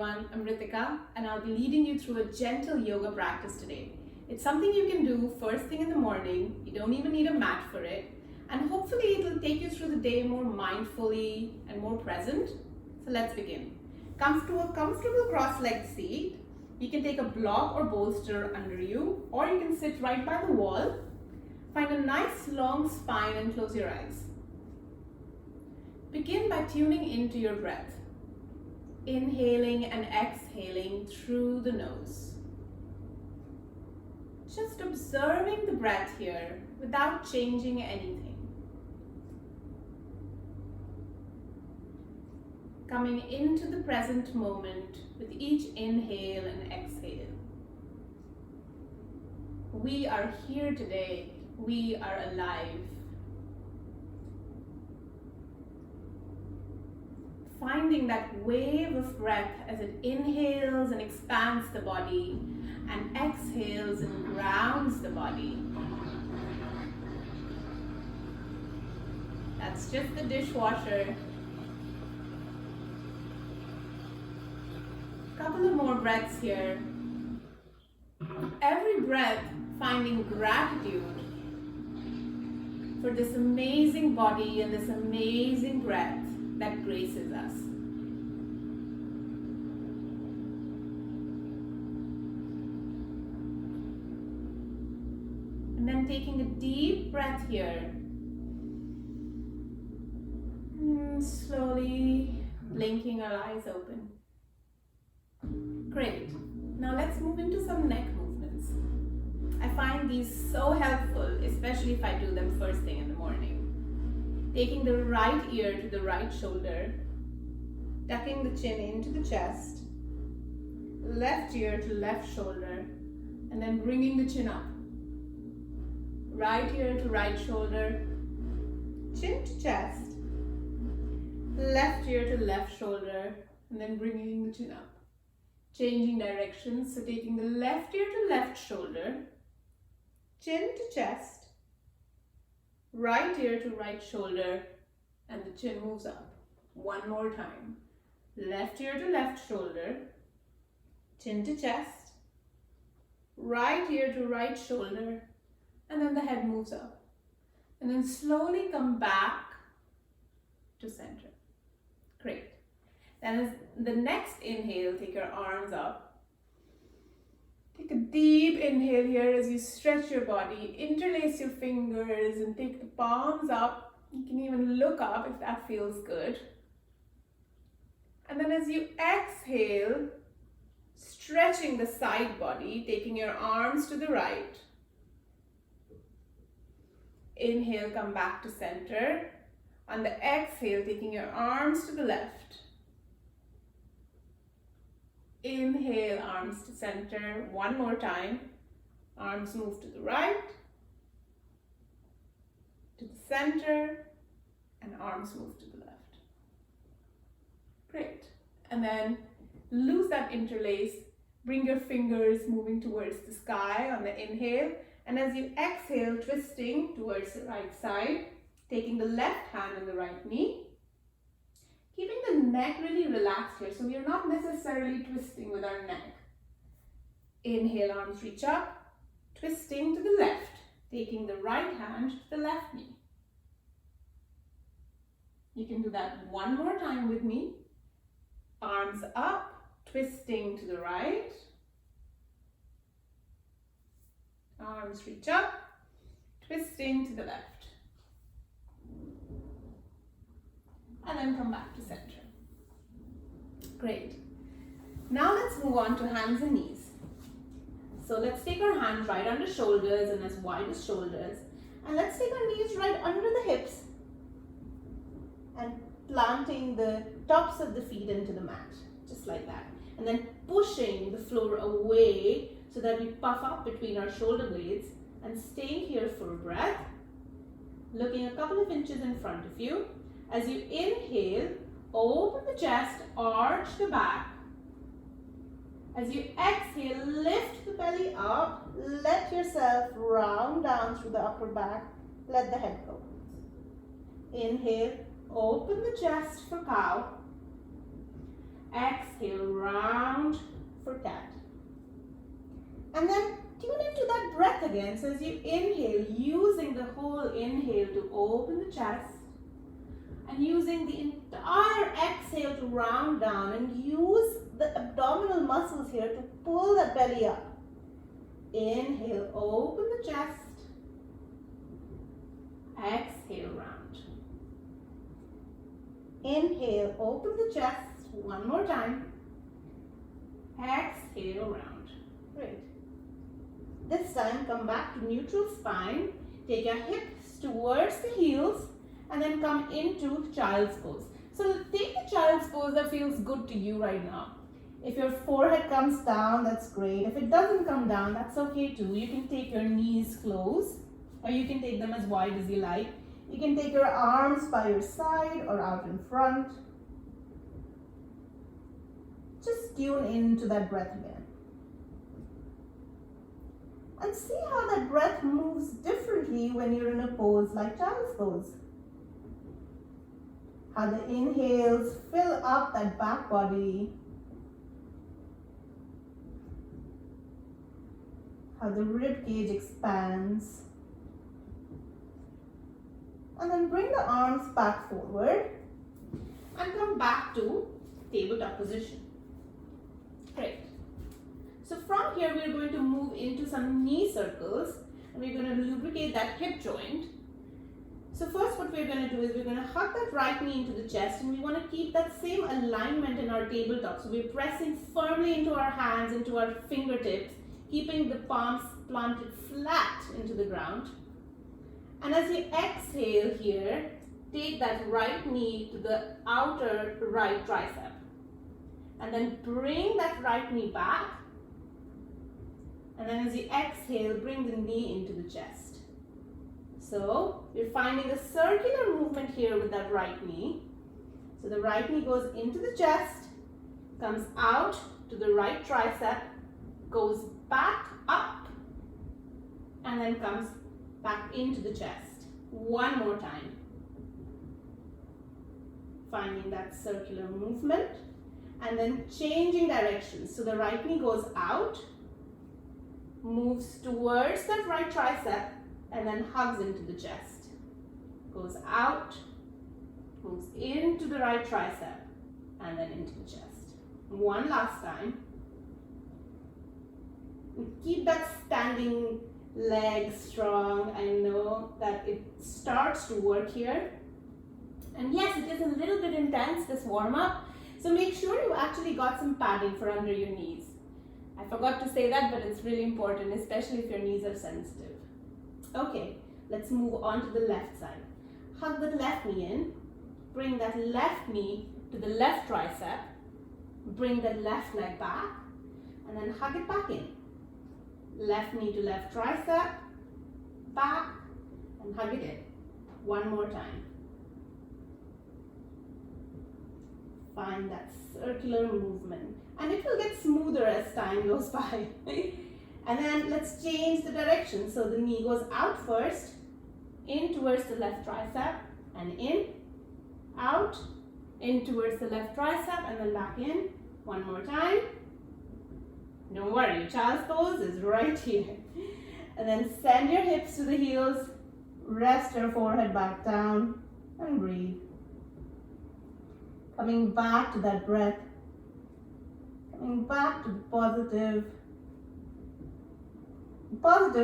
everyone, I'm Ritika and I'll be leading you through a gentle yoga practice today. It's something you can do first thing in the morning, you don't even need a mat for it, and hopefully it'll take you through the day more mindfully and more present. So let's begin. Come to a comfortable cross-legged seat. You can take a block or bolster under you, or you can sit right by the wall. Find a nice long spine and close your eyes. Begin by tuning into your breath. Inhaling and exhaling through the nose. Just observing the breath here without changing anything. Coming into the present moment with each inhale and exhale. We are here today. We are alive. Finding that wave of breath as it inhales and expands the body and exhales and grounds the body. That's just the dishwasher. Couple of more breaths here. Every breath finding gratitude for this amazing body and this amazing breath that graces us. And then taking a deep breath here. And slowly blinking our eyes open. Great. Now let's move into some neck movements. I find these so helpful, especially if I do them first thing in the morning. Taking the right ear to the right shoulder, tucking the chin into the chest, left ear to left shoulder, and then bringing the chin up. Right ear to right shoulder, chin to chest, left ear to left shoulder, and then bringing the chin up. Changing directions, so taking the left ear to left shoulder, chin to chest, right ear to right shoulder, and the chin moves up. One more time. Left ear to left shoulder, chin to chest, right ear to right shoulder, and then the head moves up. And then slowly come back to center. Great. Then as the next inhale, take your arms up. Take a deep inhale here as you stretch your body, interlace your fingers and take the palms up. You can even look up if that feels good. And then as you exhale, stretching the side body, taking your arms to the right. Inhale, come back to center. On the exhale, taking your arms to the left. Inhale, arms to center. One more time. Arms move to the right, to the center, and arms move to the left. Great. And then loose that interlace. Bring your fingers moving towards the sky on the inhale. And as you exhale, twisting towards the right side, taking the left hand on the right knee. Keeping the neck really relaxed here, so we are not necessarily twisting with our neck. Inhale, arms reach up, twisting to the left, taking the right hand to the left knee. You can do that one more time with me. Arms up, twisting to the right. Arms reach up, twisting to the left. And then come back to center. Great. Now let's move on to hands and knees. So let's take our hands right under shoulders and as wide as shoulders. And let's take our knees right under the hips. And planting the tops of the feet into the mat. Just like that. And then pushing the floor away so that we puff up between our shoulder blades. And staying here for a breath. Looking a couple of inches in front of you. As you inhale, open the chest, arch the back. As you exhale, lift the belly up, let yourself round down through the upper back, let the head go. Inhale, open the chest for cow. Exhale, round for cat. And then tune into that breath again. So as you inhale, using the whole inhale to open the chest, and using the entire exhale to round down, and use the abdominal muscles here to pull that belly up. Inhale, open the chest. Exhale, round. Inhale, open the chest. One more time. Exhale, round. Great. This time, come back to neutral spine. Take your hips towards the heels and then come into child's pose. So take the child's pose that feels good to you right now. If your forehead comes down, that's great. If it doesn't come down, that's okay too. You can take your knees close, or you can take them as wide as you like. You can take your arms by your side or out in front. Just tune into that breath again. And see how that breath moves differently when you're in a pose like child's pose. How the inhales fill up that back body. How the rib cage expands. And then bring the arms back forward and come back to tabletop position. Great. So from here we're going to move into some knee circles, and we're going to lubricate that hip joint. So first what we're going to do is we're going to hug that right knee into the chest, and we want to keep that same alignment in our tabletop. So we're pressing firmly into our hands, into our fingertips, keeping the palms planted flat into the ground. And as you exhale here, take that right knee to the outer right tricep. And then bring that right knee back. And then as you exhale, bring the knee into the chest. So you're finding a circular movement here with that right knee. So the right knee goes into the chest, comes out to the right tricep, goes back up, and then comes back into the chest. One more time. Finding that circular movement, and then changing directions. So the right knee goes out, moves towards that right tricep, and then hugs into the chest. Goes out, moves into the right tricep, and then into the chest. One last time. Keep that standing leg strong. I know that it starts to work here. And yes, it is a little bit intense, this warm-up. So make sure you actually got some padding for under your knees. I forgot to say that, but it's really important, especially if your knees are sensitive. Okay, let's move on to the left side. Hug the left knee in. Bring that left knee to the left tricep. Bring the left leg back, and then hug it back in. Left knee to left tricep, back, and hug it in. One more time. Find that circular movement, and it will get smoother as time goes by. And then let's change the direction. So the knee goes out first, in towards the left tricep, and in, out, in towards the left tricep, and then back in. One more time. Don't worry, child's pose is right here. And then send your hips to the heels, rest your forehead back down, and breathe. Coming back to that breath, coming back to the positive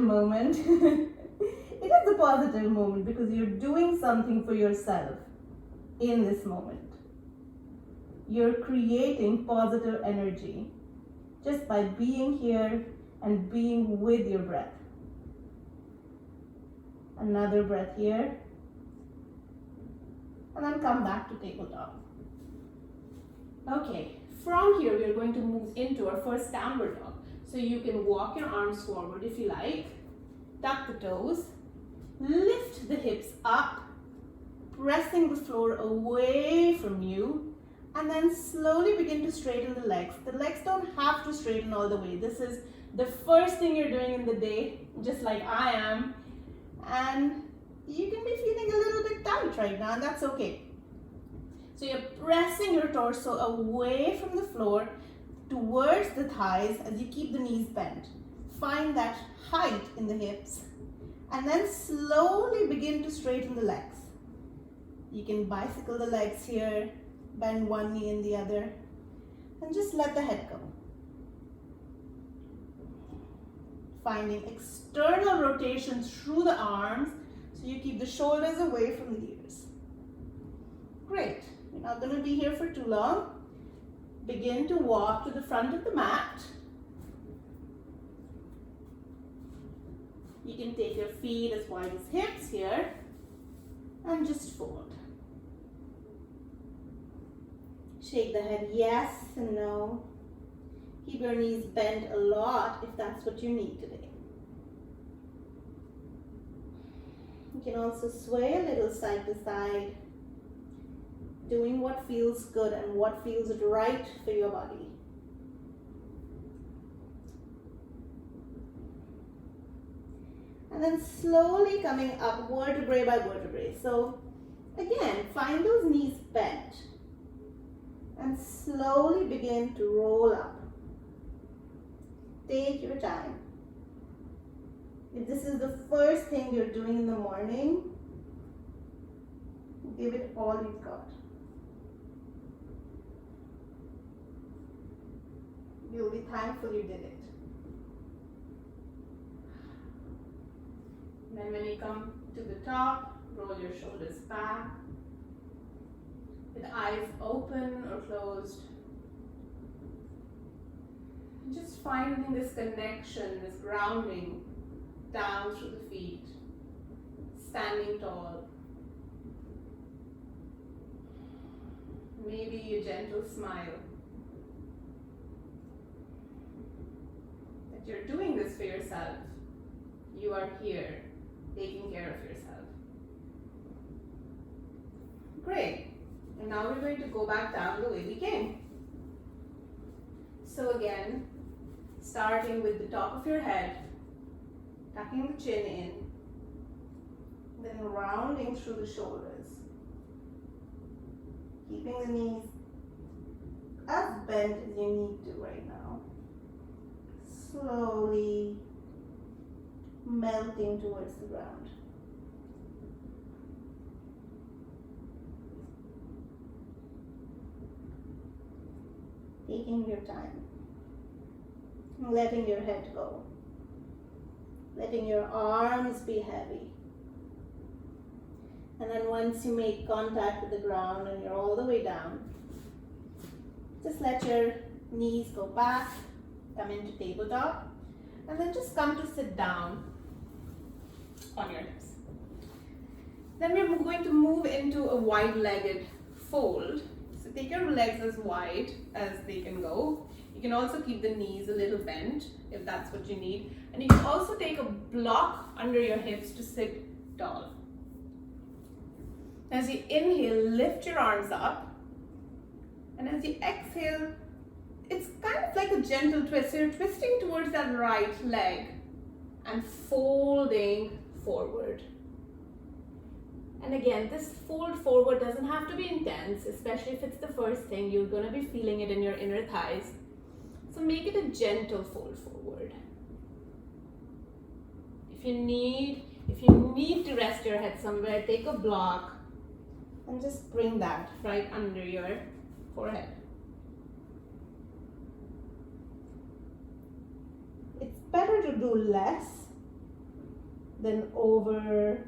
moment. It is a positive moment because you're doing something for yourself in this moment. You're creating positive energy just by being here and being with your breath. Another breath here. And then come back to tabletop. Okay, from here we are going to move into our first downward dog. So you can walk your arms forward if you like, tuck the toes, lift the hips up, pressing the floor away from you, and then slowly begin to straighten the legs. The legs don't have to straighten all the way. This is the first thing you're doing in the day, just like I am, and you can be feeling a little bit tight right now, and that's okay. So you're pressing your torso away from the floor towards the thighs as you keep the knees bent. Find that height in the hips and then slowly begin to straighten the legs. You can bicycle the legs here, bend one knee and the other, and just let the head go. Finding external rotation through the arms so you keep the shoulders away from the ears. Great. You're not going to be here for too long. Begin to walk to the front of the mat. You can take your feet as wide as hips here and just fold. Shake the head yes and no. Keep your knees bent a lot if that's what you need today. You can also sway a little side to side, doing what feels good and what feels right for your body. And then slowly coming up vertebrae by vertebrae. So again, find those knees bent and slowly begin to roll up. Take your time. If this is the first thing you're doing in the morning, give it all you've got. You'll be thankful you did it. And then when you come to the top, roll your shoulders back with eyes open or closed. Just finding this connection, this grounding down through the feet, standing tall. Maybe a gentle smile. That you're doing this for yourself. You are here, taking care of yourself. Great. And now we're going to go back down the way we came. So again, starting with the top of your head, tucking the chin in, then rounding through the shoulders, keeping the knees as bent as you need to right now, slowly melting towards the ground. Taking your time, letting your head go, letting your arms be heavy. And then once you make contact with the ground and you're all the way down, just let your knees go back, come into tabletop, and then just come to sit down on your hips. Then we're going to move into a wide-legged fold. So take your legs as wide as they can go. You can also keep the knees a little bent if that's what you need. And you can also take a block under your hips to sit tall. As you inhale, lift your arms up. And as you exhale, it's kind of like a gentle twist. So you're twisting towards that right leg and folding forward. And again, this fold forward doesn't have to be intense, especially if it's the first thing. You're going to be feeling it in your inner thighs. So make it a gentle fold forward. If you need to rest your head somewhere, take a block and just bring that right under your forehead. It's better to do less than overstretch.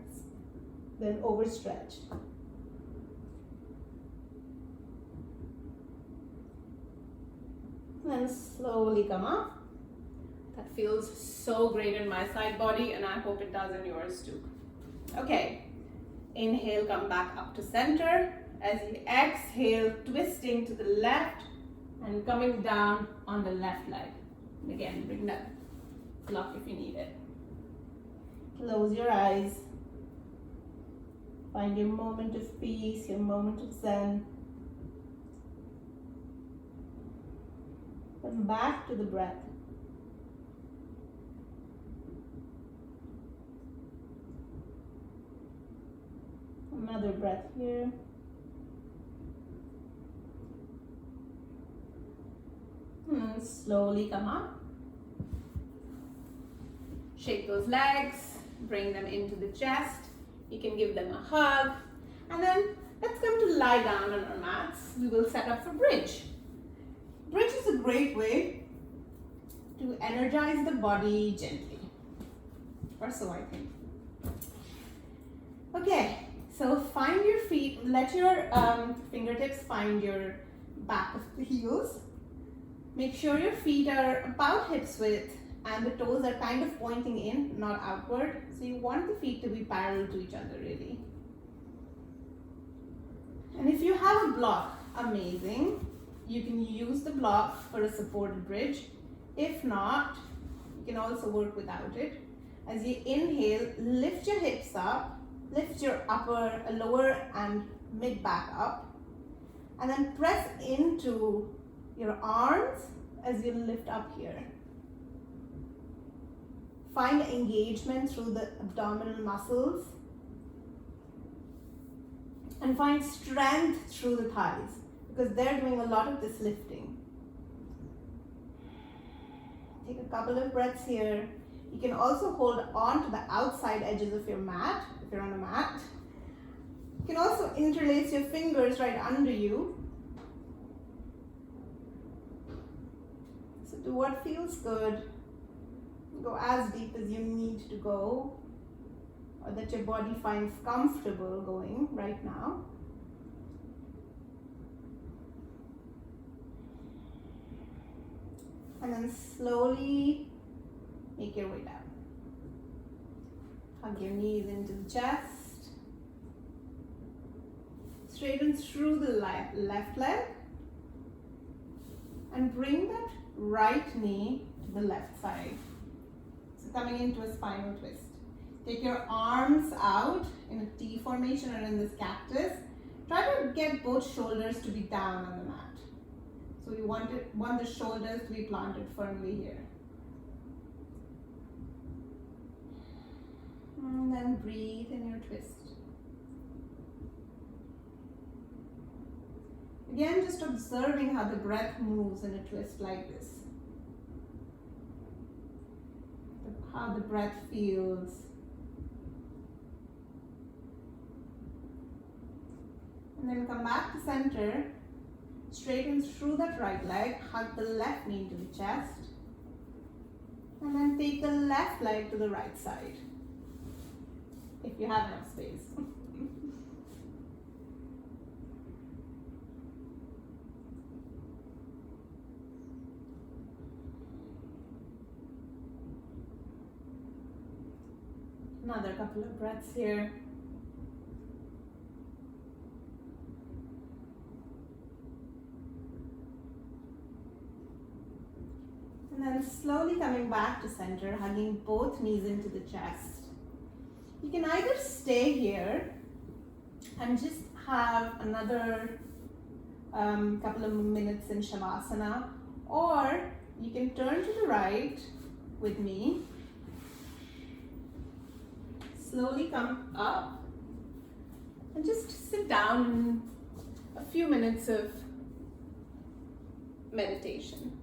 And then slowly come up. That feels so great in my side body, and I hope it does in yours too. Okay, inhale, come back up to center. As you exhale, twisting to the left and coming down on the left leg. And again, bring that block if you need it. Close your eyes. Find your moment of peace, your moment of zen. Come back to the breath. Another breath here. slowly come up. Shake those legs, bring them into the chest. You can give them a hug. And then let's come to lie down on our mats. We will set up for bridge. Bridge is a great way to energize the body gently. Or so I think. Okay, so find your feet. Let your fingertips find your back of the heels. Make sure your feet are about hips width and the toes are kind of pointing in, not outward. So you want the feet to be parallel to each other really. And if you have a block, amazing. You can use the block for a supported bridge. If not, you can also work without it. As you inhale, lift your hips up, lift your lower and mid back up, and then press into your arms as you lift up here. Find engagement through the abdominal muscles and find strength through the thighs because they're doing a lot of this lifting. Take a couple of breaths here. You can also hold on to the outside edges of your mat if you're on a mat. You can also interlace your fingers right under you. So do what feels good. Go as deep as you need to go, or that your body finds comfortable going right now. And then slowly make your way down. Hug your knees into the chest. Straighten through the left leg. And bring that right knee to the left side. So coming into a spinal twist. Take your arms out in a T formation or in this cactus. Try to get both shoulders to be down on the mat. So you want the shoulders to be planted firmly here. And then breathe in your twist. Again, just observing how the breath moves in a twist like this. How the breath feels. And then come back to center. Straighten through that right leg. Hug the left knee to the chest. And then take the left leg to the right side. If you have enough space. Another couple of breaths here. And then slowly coming back to center, hugging both knees into the chest. You can either stay here and just have another couple of minutes in Shavasana, or you can turn to the right with me. Slowly come up and just sit down in a few minutes of meditation.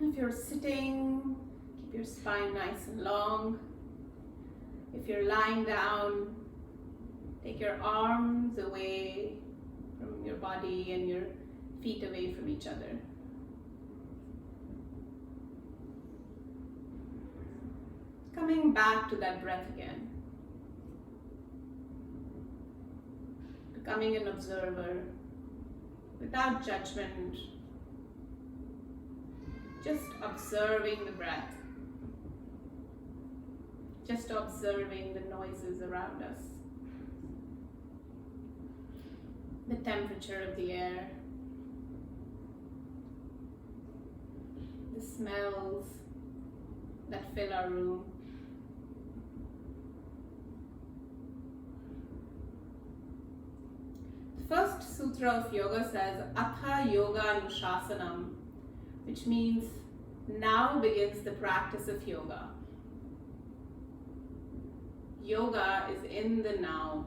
If you're sitting, keep your spine nice and long. If you're lying down, take your arms away from your body and your feet away from each other. Coming back to that breath again. Becoming an observer without judgment. Just observing the breath. Just observing the noises around us. The temperature of the air. The smells that fill our room. The first sutra of yoga says, Atha Yoga Anushasanam, which means now begins the practice of yoga. Yoga is in the now.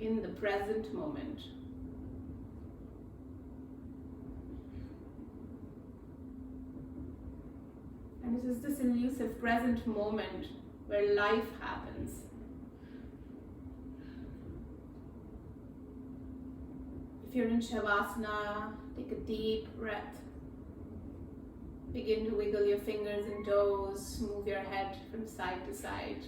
in the present moment. And it is this elusive present moment where life happens. If you're in Shavasana, take a deep breath. Begin to wiggle your fingers and toes, move your head from side to side.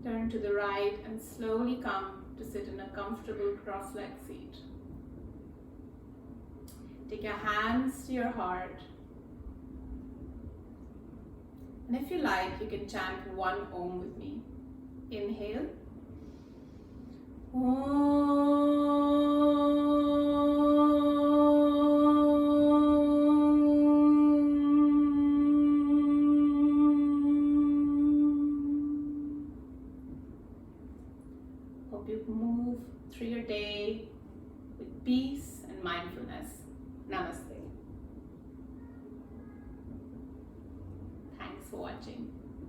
Turn to the right and slowly come to sit in a comfortable cross-legged seat. Take your hands to your heart. And if you like, you can chant one Om with me. Inhale. Hope you move through your day with peace and mindfulness. Namaste. Thanks for watching.